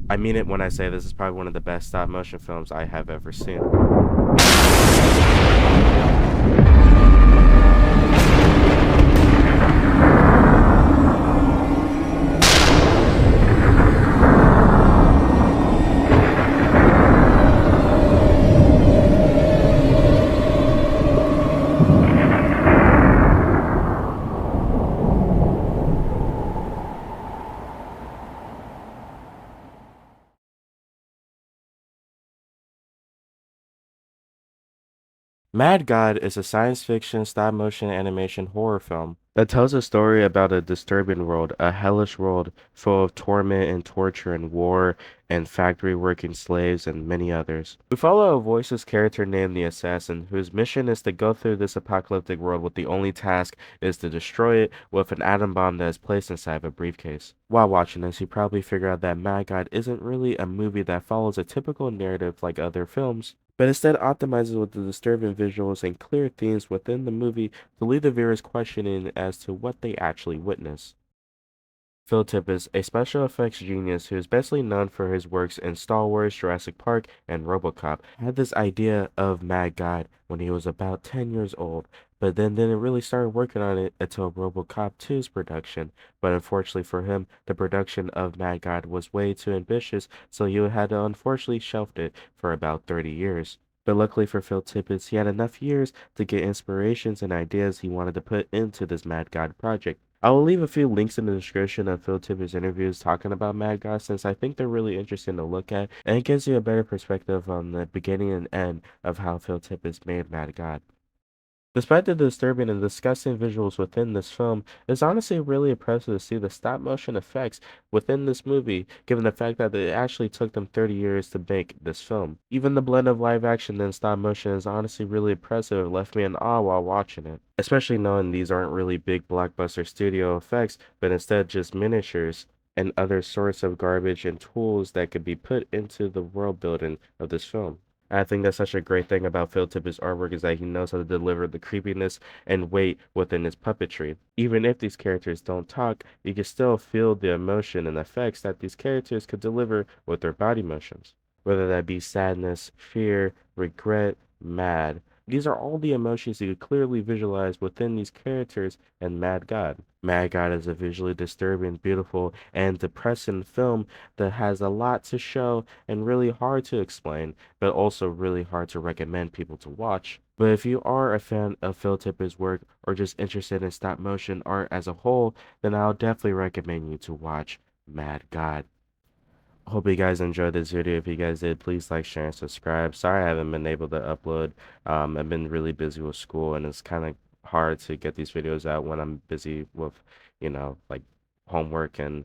I mean it when I say this is probably one of the best stop motion films I have ever seen. Mad God is a science fiction stop motion animation horror film that tells a story about a disturbing world, a hellish world full of torment and torture and war and factory working slaves and many others. We follow a voiceless character named the Assassin, whose mission is to go through this apocalyptic world with the only task is to destroy it with an atom bomb that is placed inside of a briefcase. While watching this, you probably figure out that Mad God isn't really a movie that follows a typical narrative like other films, but instead optimizes with the disturbing visuals and clear themes within the movie to leave the viewers questioning as to what they actually witness. Phil Tippett, a special effects genius who is best known for his works in Star Wars, Jurassic Park, and RoboCop, had this idea of Mad God when he was about 10 years old, but then didn't really start working on it until RoboCop 2's production. But unfortunately for him, the production of Mad God was way too ambitious, so he had to unfortunately shelved it for about 30 years. But luckily for Phil Tippett, he had enough years to get inspirations and ideas he wanted to put into this Mad God project. I will leave a few links in the description of Phil Tippett's interviews talking about Mad God since I think they're really interesting to look at and it gives you a better perspective on the beginning and end of how Phil Tippett's made Mad God. Despite the disturbing and disgusting visuals within this film, it's honestly really impressive to see the stop motion effects within this movie, given the fact that it actually took them 30 years to make this film. Even the blend of live action and stop motion is honestly really impressive. It left me in awe while watching it, especially knowing these aren't really big blockbuster studio effects, but instead just miniatures and other sorts of garbage and tools that could be put into the world building of this film. I think that's such a great thing about Phil Tippett's artwork is that he knows how to deliver the creepiness and weight within his puppetry. Even if these characters don't talk, you can still feel the emotion and effects that these characters could deliver with their body motions. Whether that be sadness, fear, regret, mad. These are all the emotions you could clearly visualize within these characters and Mad God. Mad God is a visually disturbing, beautiful, and depressing film that has a lot to show and really hard to explain, but also really hard to recommend people to watch. But if you are a fan of Phil Tipper's work or just interested in stop motion art as a whole, then I'll definitely recommend you to watch Mad God. Hope you guys enjoyed this video. If you guys did, please like, share, and subscribe. Sorry I haven't been able to upload. I've been really busy with school, and it's kind of hard to get these videos out when I'm busy with, like homework and,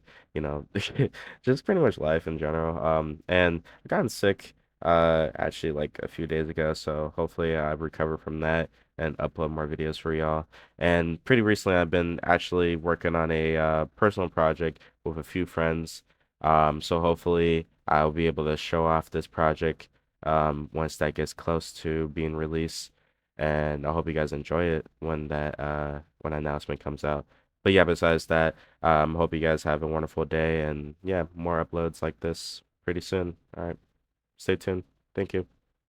just pretty much life in general. And I gotten sick, actually like a few days ago, so hopefully I recover from that and upload more videos for y'all. And pretty recently, I've been actually working on a personal project with a few friends. So hopefully I'll be able to show off this project once that gets close to being released. And I hope you guys enjoy it when that when announcement comes out. But yeah, besides that, hope you guys have a wonderful day and yeah, more uploads like this pretty soon. All right, stay tuned. Thank you.